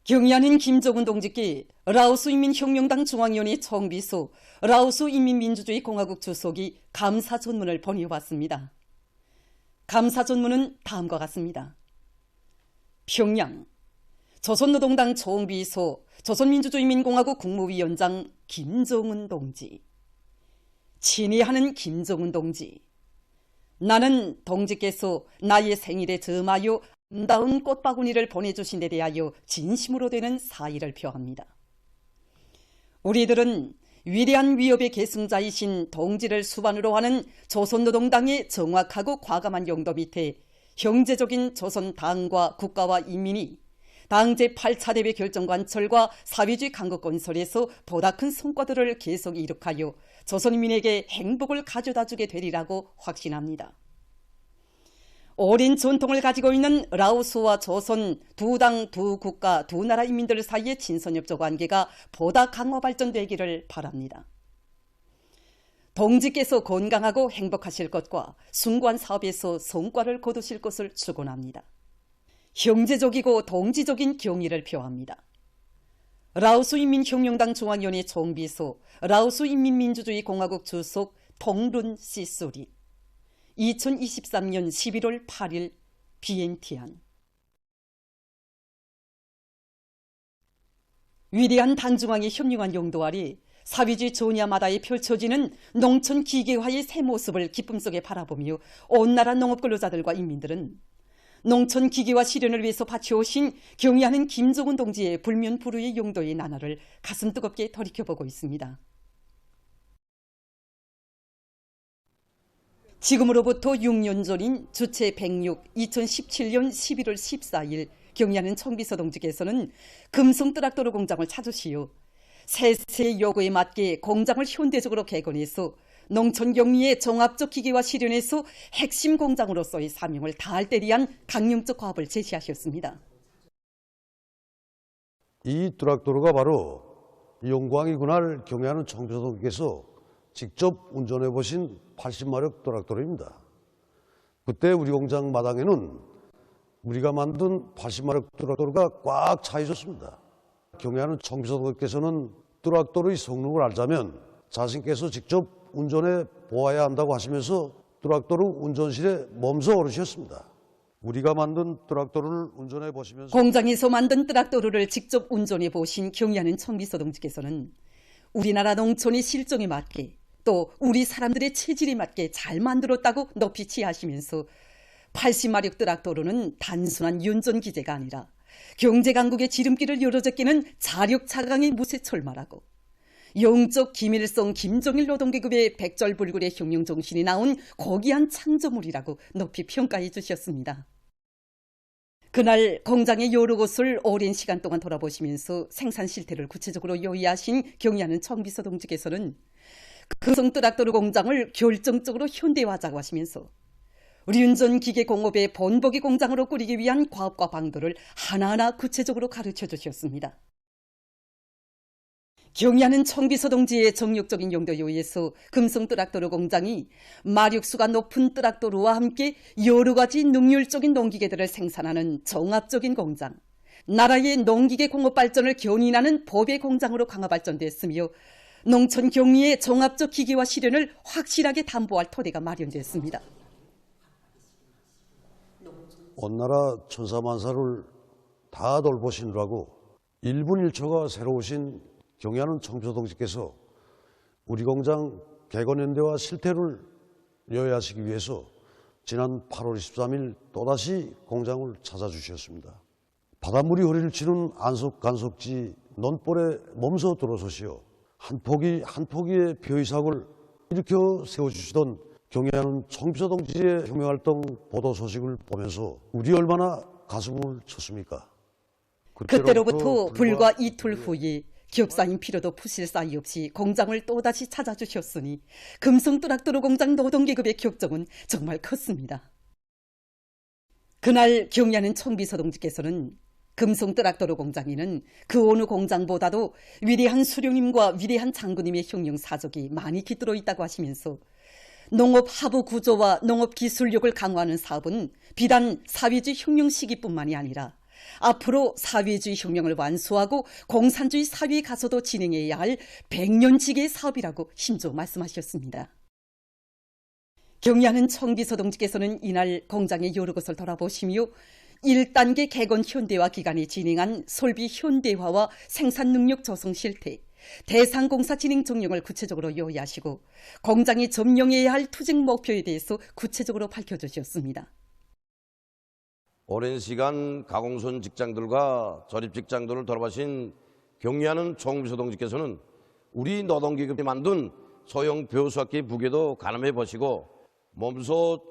경의하는 김정은 동지께 라오스 인민혁명당 중앙위원회 총비서, 라오스 인민민주주의 공화국 주석이 감사 전문을 보내왔습니다. 감사 전문은 다음과 같습니다. 평양, 조선노동당 총비서, 조선민주주의인민공화국 국무위원장 김정은 동지. 친애하는 김정은 동지. 나는 동지께서 나의 생일에 점하여 아름다운 꽃바구니를 보내주신 데 대하여 진심으로 되는 사의를 표합니다. 우리들은 위대한 위협의 계승자이신 동지를 수반으로 하는 조선노동당의 정확하고 과감한 용도 밑에 형제적인 조선 당과 국가와 인민이 당 제8차 대회 결정관철과 사회주의 강국 건설에서 보다 큰 성과들을 계속 이룩하여 조선인민에게 행복을 가져다 주게 되리라고 확신합니다. 오랜 전통을 가지고 있는 라오스와 조선 두 당, 두 국가, 두 나라 인민들 사이의 친선협조 관계가 보다 강화 발전되기를 바랍니다. 동지께서 건강하고 행복하실 것과 숭고한 사업에서 성과를 거두실 것을 축원합니다. 형제적이고 동지적인 경의를 표합니다. 라오스 인민혁명당 중앙위원회 총비서, 라오스 인민민주주의 공화국 주석 통룬 시소리. 2023년 11월 8일 비엔티안. 위대한 당중앙의 현명한 용도 아래 사회주의 전야마다에 펼쳐지는 농촌 기계화의 새 모습을 기쁨 속에 바라보며 온 나라 농업근로자들과 인민들은 농촌 기계화 실현을 위해서 바쳐오신 경의하는 김정은 동지의 불면불후의 용도의 나날을 가슴 뜨겁게 돌이켜보고 있습니다. 지금으로부터 6년 전인 주체 106, 2017년 11월 14일 경의하는 총비서 동지께서는 금성 트락토르 공장을 찾으시어 세세의 요구에 맞게 공장을 현대적으로 개건해서 농촌 격리의 종합적 기계화 실현에서 핵심 공장으로서의 사명을 다할 때 대한 강령적 과업을 제시하셨습니다. 이 트락토르가 바로 영광이 그날 경의하는 총비서 동지께서 직접 운전해 보신 80마력 트락토르입니다. 그때 우리 공장 마당에는 우리가 만든 80마력 트락토르가 꽉 차 있었습니다. 경의하는 총비서 동지께서는 트락토르의 성능을 알자면 자신께서 직접 운전해 보아야 한다고 하시면서 트락토르 운전실에 몸소 오르셨습니다. 우리가 만든 트락토르를 운전해 보시면서 공장에서 만든 트락토르를 직접 운전해 보신 경의하는 총비서 동지께서는 우리나라 농촌의 실정에 맞게 또 우리 사람들의 체질에 맞게 잘 만들었다고 높이 치하시면서 80마력 트락토르는 단순한 운전기제가 아니라 경제강국의 지름길을 열어제끼는 자력차강의 무쇠철마라고 영적 기밀성 김정일 노동계급의 백절불굴의 혁명정신이 나온 고귀한 창조물이라고 높이 평가해 주셨습니다. 그날 공장의 여러 곳을 오랜 시간 동안 돌아보시면서 생산 실태를 구체적으로 요의하신 경의하는 총비서 동지께서는 금성 트락토르 공장을 결정적으로 현대화하자고 하시면서 륜전 기계 공업의 본보기 공장으로 꾸리기 위한 과업과 방도를 하나하나 구체적으로 가르쳐 주셨습니다. 경의하는 총비서 동지의 정력적인 용도에 의해서 금성 트락토르 공장이 마력수가 높은 트락토르와 함께 여러 가지 능률적인 농기계들을 생산하는 종합적인 공장, 나라의 농기계 공업 발전을 견인하는 법의 공장으로 강화 발전됐으며 농촌 격리의 종합적 기계화 실현을 확실하게 담보할 토대가 마련됐습니다. 온 나라 천사만사를 다 돌보시느라고 1분 1초가 새로우신 경의하는 총비서 동지께서 우리 공장 개건연대와 실태를 요해하시기 위해서 지난 8월 23일 또다시 공장을 찾아주셨습니다. 바닷물이 허리를 치는 안속간속지 논볼에 몸소 들어서시어 한 포기 한 포기의 표의사고를 일으켜 세워주시던 경의하는 총비서 동지의 혁명활동 보도 소식을 보면서 우리 얼마나 가슴을 쳤습니까? 그때로부터 불과 이틀 후에 격사인 필요도 푸실 사이 없이 공장을 또다시 찾아주셨으니 금성 트락토르 공장 노동계급의 격정은 정말 컸습니다. 그날 경의하는 총비서 동지께서는 금성 트락토르 공장에는 그 어느 공장보다도 위대한 수령님과 위대한 장군님의 혁명 사적이 많이 깃들어 있다고 하시면서 농업 하부 구조와 농업 기술력을 강화하는 사업은 비단 사회주의 혁명 시기뿐만이 아니라 앞으로 사회주의 혁명을 완수하고 공산주의 사회에 가서도 진행해야 할 100년지기의 사업이라고 힘줘 말씀하셨습니다. 경의하는 청비서 동지께서는 이날 공장의 여러 것을 돌아보시며 1단계 개건 현대화 기간에 진행한 설비 현대화와 생산 능력 조성 실태, 대상공사 진행 정령을 구체적으로 요약하시고 공장이 점령해야 할 투쟁 목표에 대해서 구체적으로 밝혀주셨습니다. 오랜 시간 가공선 직장들과 조립 직장들을 돌아보신 경의하는 총비서 동지께서는 우리 노동계급이 만든 소형 벼수학기 부계도 가늠해 보시고 몸소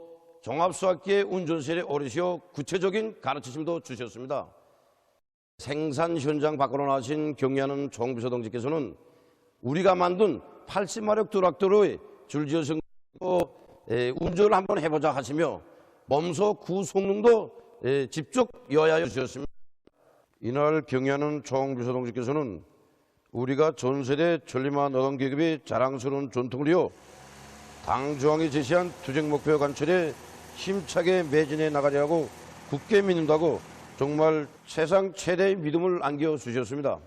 종합수학기의 운전실에 오르시어 구체적인 가르치심도 주셨습니다. 생산 현장 밖으로 나오신 경의하는 총비서 동지께서는 우리가 만든 80마력 트랙터의 줄지어서 운전을 한번 해보자 하시며 몸소 구성능도 직접 요하여 주셨습니다. 이날 경의하는 총비서 동지께서는 우리가 전세대 전림화 노동계급의 자랑스러운 전통을 이어 당 중앙이 제시한 투쟁 목표 관철에 힘차게 매진해 나가려고 굳게 믿는다고 정말 세상 최대의 믿음을 안겨주셨습니다.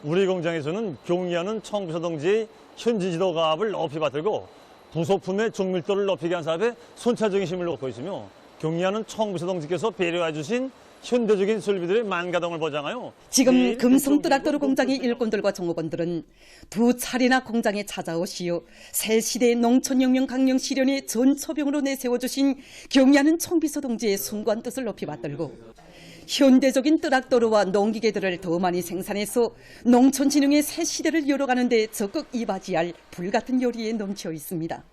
우리 공장에서는 경의하는 총비서 동지의 현지 지도 가압을 높이 받들고 부속품의 정밀도를 높이기 위한 사업에 선차적인 힘을 놓고 있으며 경의하는 총비서 동지께서 배려해 주신 현대적인 설비들의 만가동을 보장하여 지금 금성 트랙터 공장의 일꾼들과 종업원들은 두 차례나 공장에 찾아오시어 새 시대의 농촌혁명 강령 실현의 전초병으로 내세워주신 경의하는 총비서 동지의 숭고한 뜻을 높이 받들고 현대적인 트랙터와 농기계들을 더 많이 생산해서 농촌진흥의 새 시대를 열어가는 데 적극 이바지할 불같은 열의에 넘쳐 있습니다.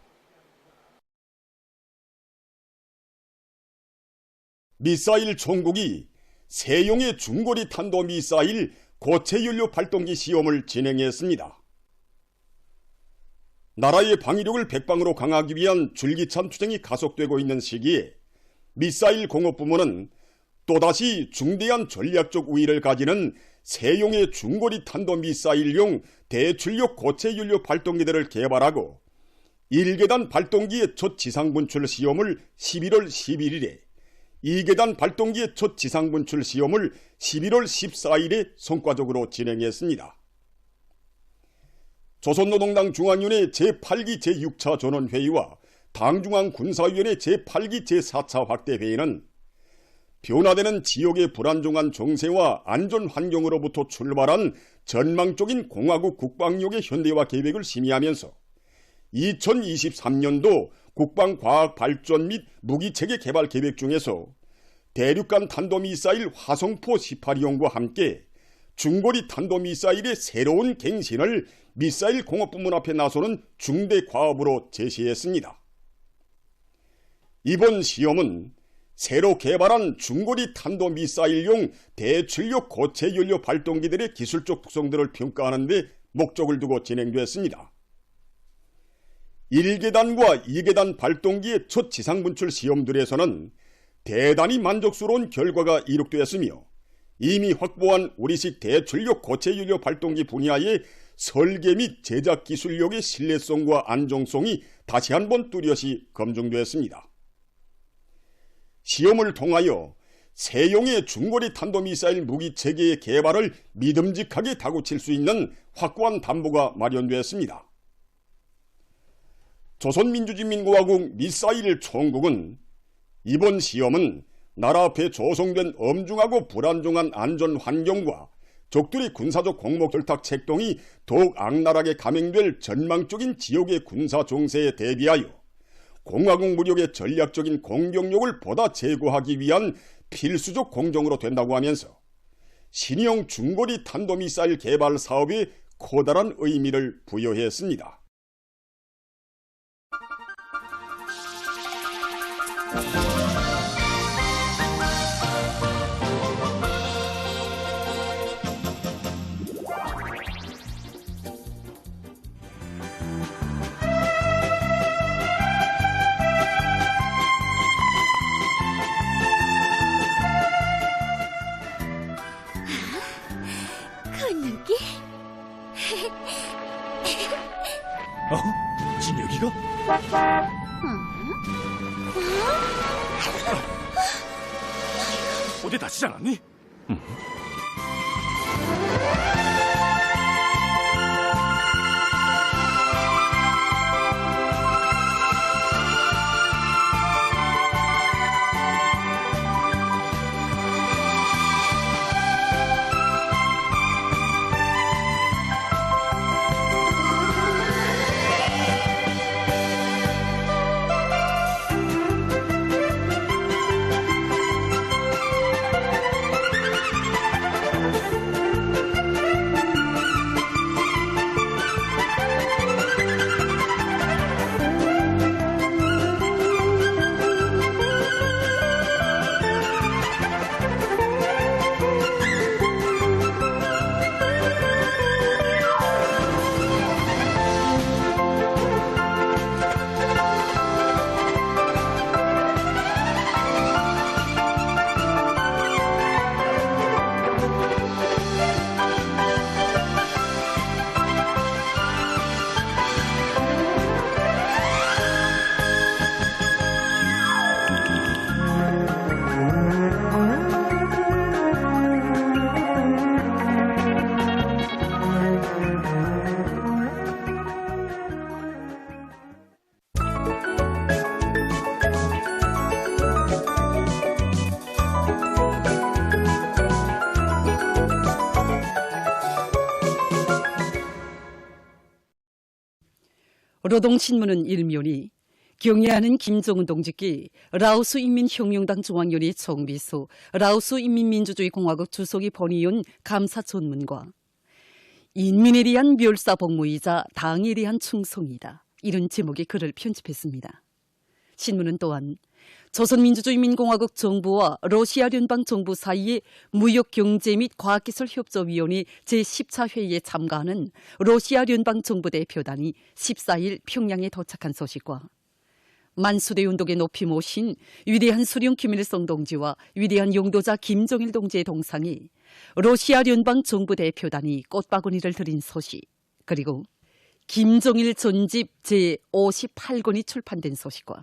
미사일 총국이 세용의 중거리 탄도 미사일 고체 연료 발동기 시험을 진행했습니다. 나라의 방위력을 백방으로 강화하기 위한 줄기찬 투쟁이 가속되고 있는 시기에 미사일 공업부문은 또다시 중대한 전략적 우위를 가지는 세용의 중거리 탄도 미사일용 대출력 고체 연료 발동기들을 개발하고 1계단 발동기의 첫 지상 분출 시험을 11월 11일에 2계단 발동기의 첫 지상 분출 시험을 11월 14일에 성과적으로 진행했습니다. 조선노동당 중앙위원회 제8기 제6차 전원회의와 당중앙 군사위원회 제8기 제4차 확대회의는 변화되는 지역의 불안정한 정세와 안전 환경으로부터 출발한 전망적인 공화국 국방력의 현대화 계획을 심의하면서 2023년도 국방과학발전 및 무기체계 개발 계획 중에서 대륙간 탄도미사일 화성포 18형과 함께 중거리 탄도미사일의 새로운 갱신을 미사일 공업부문 앞에 나서는 중대 과업으로 제시했습니다. 이번 시험은 새로 개발한 중거리 탄도미사일용 대출력 고체 연료 발동기들의 기술적 특성들을 평가하는 데 목적을 두고 진행됐습니다. 1계단과 2계단 발동기의 첫 지상 분출 시험들에서는 대단히 만족스러운 결과가 이룩되었으며 이미 확보한 우리식 대출력 고체 연료 발동기 분야의 설계 및 제작 기술력의 신뢰성과 안정성이 다시 한번 뚜렷이 검증되었습니다. 시험을 통하여 세용의 중거리 탄도미사일 무기 체계의 개발을 믿음직하게 다구칠 수 있는 확고한 담보가 마련되었습니다. 조선민주주의인민공화국 미사일 총국은 이번 시험은 나라 앞에 조성된 엄중하고 불안정한 안전 환경과 적들의 군사적 공목 결탁 책동이 더욱 악랄하게 감행될 전망적인 지역의 군사 정세에 대비하여 공화국 무력의 전략적인 공격력을 보다 제고하기 위한 필수적 공정으로 된다고 하면서 신형 중거리 탄도미사일 개발 사업에 커다란 의미를 부여했습니다. 건너기? 진혁이가? 어디 다치지 않았니? 노동신문은 일면이 경애하는 김정은 동지께 라오스 인민혁명당 중앙위원회 총비서, 라오스 인민민주주의공화국 주석이 번이온 감사 전문과 인민에 대한 멸사 복무이자 당에 대한 충성이다, 이런 제목의 글을 편집했습니다. 신문은 또한 조선민주주의인민공화국 정부와 러시아聯邦 정부 사이의 무역경제 및 과학기술협조위원회 제10차 회의에 참가하는 러시아聯邦 정부 대표단이 14일 평양에 도착한 소식과 만수대 운동에 높이 모신 위대한 수령 김일성 동지와 위대한 용도자 김정일 동지의 동상에 러시아聯邦 정부 대표단이 꽃바구니를 드린 소식, 그리고 김정일 전집 제58권이 출판된 소식과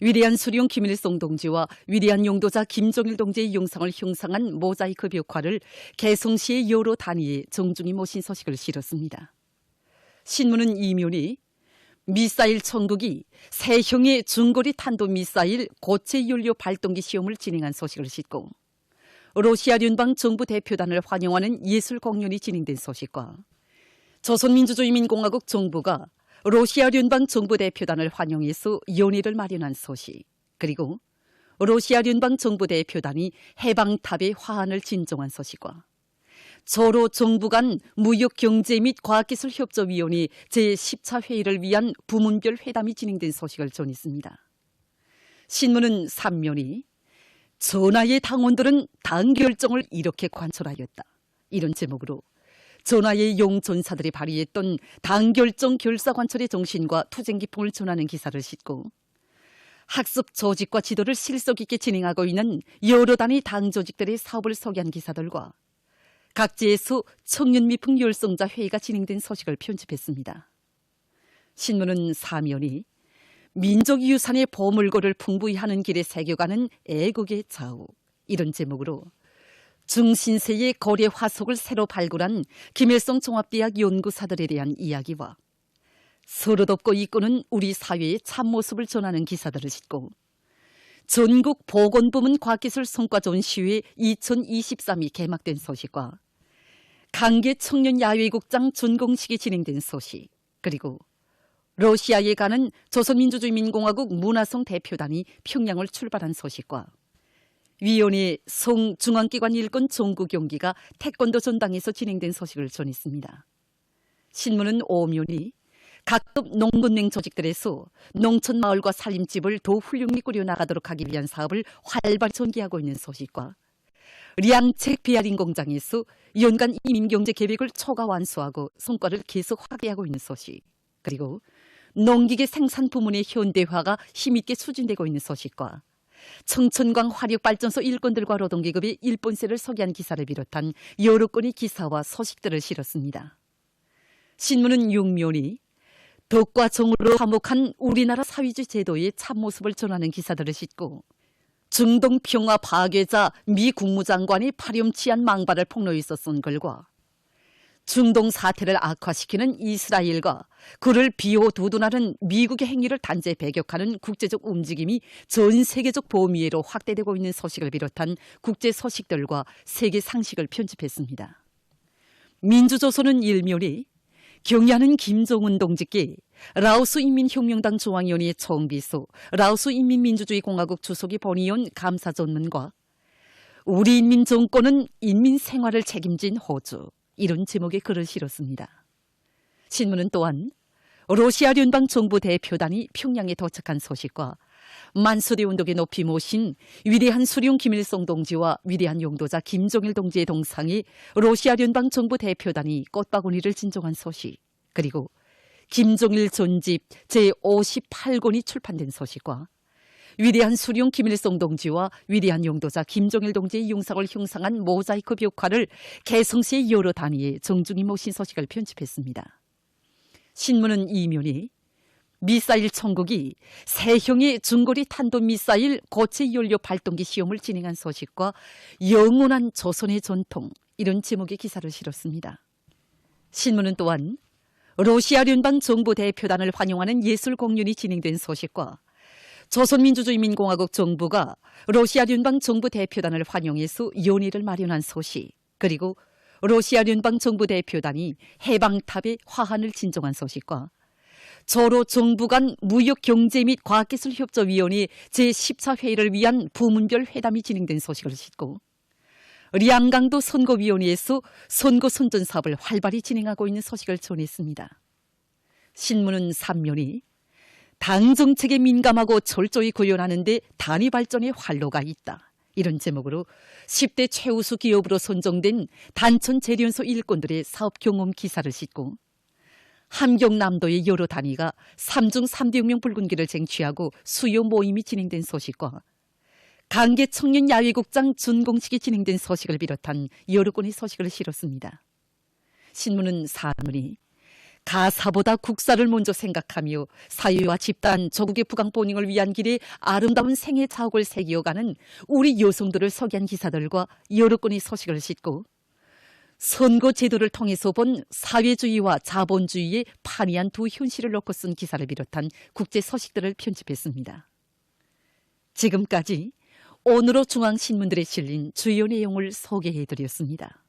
위대한 수령 김일성 동지와 위대한 용도자 김정일 동지의 영상을 형상한 모자이크 벽화를 개성시의 여러 단위에 정중히 모신 소식을 실었습니다. 신문은 이면이 미사일 천국이 세형의 중거리 탄도미사일 고체 연료 발동기 시험을 진행한 소식을 싣고 러시아聯邦 정부 대표단을 환영하는 예술 공연이 진행된 소식과 조선민주주의인민공화국 정부가 러시아聯邦 정부 대표단을 환영해서 연회를 마련한 소식, 그리고 러시아聯邦 정부 대표단이 해방탑의 화환을 진정한 소식과 조로 정부 간 무역경제 및 과학기술협조위원회 제10차 회의를 위한 부문별 회담이 진행된 소식을 전했습니다. 신문은 3면이 전하의 당원들은 당 결정을 이렇게 관철하였다, 이런 제목으로 전하의 용전사들이 발휘했던 당결정 결사관철의 정신과 투쟁기풍을 전하는 기사를 싣고 학습 조직과 지도를 실속 있게 진행하고 있는 여러 단위 당 조직들의 사업을 소개한 기사들과 각지에서 청년미풍 열성자 회의가 진행된 소식을 편집했습니다. 신문은 사면이 민족유산의 보물고를 풍부히 하는 길에 새겨가는 애국의 좌우, 이런 제목으로 중신세의 거래 화석을 새로 발굴한 김일성 종합대학 연구사들에 대한 이야기와 서로 덮고 이끄는 우리 사회의 참모습을 전하는 기사들을 싣고 전국 보건부문 과학기술 성과전시회 2023이 개막된 소식과 강계 청년 야외국장 준공식이 진행된 소식, 그리고 러시아에 가는 조선민주주의인민공화국 문화성 대표단이 평양을 출발한 소식과 위원회 성중앙기관 일권 종구 경기가 태권도 전당에서 진행된 소식을 전했습니다. 신문은 오면이 각급 농군맹 조직들에서 농촌마을과 살림집을 더 훌륭히 꾸려나가도록 하기 위한 사업을 활발히 전개하고 있는 소식과 량책 비아린 공장에서 연간 이민경제 계획을 초과 완수하고 성과를 계속 확대하고 있는 소식, 그리고 농기계 생산 부문의 현대화가 힘있게 추진되고 있는 소식과 청천광 화력발전소 일꾼들과 노동계급의 일본세를 소개한 기사를 비롯한 여러 건의 기사와 소식들을 실었습니다. 신문은 6면이 덕과 정으로 화목한 우리나라 사회주의 제도의 참모습을 전하는 기사들을 싣고 중동 평화 파괴자 미 국무장관이 파렴치한 망발을 폭로해서 쓴 글과 중동 사태를 악화시키는 이스라엘과 그를 비호두둔하는 미국의 행위를 단죄 배격하는 국제적 움직임이 전 세계적 범위로 확대되고 있는 소식을 비롯한 국제 소식들과 세계 상식을 편집했습니다. 민주조선은 일면이 경야는 김정은 동지께 라오스 인민혁명당 중앙위원회 총비서, 라오스 인민민주주의공화국 주석이 본의원 감사 전문과 우리 인민 정권은 인민 생활을 책임진 호주, 이런 제목의 글을 실었습니다. 신문은 또한 러시아聯邦 정부 대표단이 평양에 도착한 소식과 만수리 운동에 높이 모신 위대한 수령 김일성 동지와 위대한 용도자 김정일 동지의 동상에 러시아聯邦 정부 대표단이 꽃바구니를 진정한 소식, 그리고 김정일 전집 제58권이 출판된 소식과 위대한 수령 김일성 동지와 위대한 용도자 김정일 동지의 용상을 형상한 모자이크 벽화를 개성시의 여러 단위에 정중히 모신 소식을 편집했습니다. 신문은 이면이 미사일 천국이 세형의 중거리 탄도미사일 고체 연료 발동기 시험을 진행한 소식과 영원한 조선의 전통, 이런 제목의 기사를 실었습니다. 신문은 또한 러시아聯邦 정부 대표단을 환영하는 예술 공연이 진행된 소식과 조선민주주의인민공화국 정부가 러시아聯邦 정부 대표단을 환영해서 연회를 마련한 소식, 그리고 러시아聯邦 정부 대표단이 해방탑에 화환을 진정한 소식과 저로 정부 간 무역 경제 및 과학기술협조위원회 제14 회의를 위한 부문별 회담이 진행된 소식을 싣고 량강도 선거위원회에서 선거 선전 사업을 활발히 진행하고 있는 소식을 전했습니다. 신문은 3면이 당 정책에 민감하고 철저히 구현하는 데 단위 발전의 활로가 있다, 이런 제목으로 10대 최우수 기업으로 선정된 단천 재련소 일꾼들의 사업 경험 기사를 싣고 함경남도의 여러 단위가 3중 3대혁명 붉은기를 쟁취하고 수요 모임이 진행된 소식과 강계 청년 야외국장 준공식이 진행된 소식을 비롯한 여러 건의 소식을 실었습니다. 신문은 4면이 가사보다 국사를 먼저 생각하며 사회와 집단, 조국의 부강본영을 위한 길에 아름다운 생애 자옥을 새기어가는 우리 여성들을 소개한 기사들과 여러 건의 소식을 싣고 선거 제도를 통해서 본 사회주의와 자본주의의 판이한 두 현실을 놓고 쓴 기사를 비롯한 국제 소식들을 편집했습니다. 지금까지 오늘의 중앙신문들에 실린 주요 내용을 소개해드렸습니다.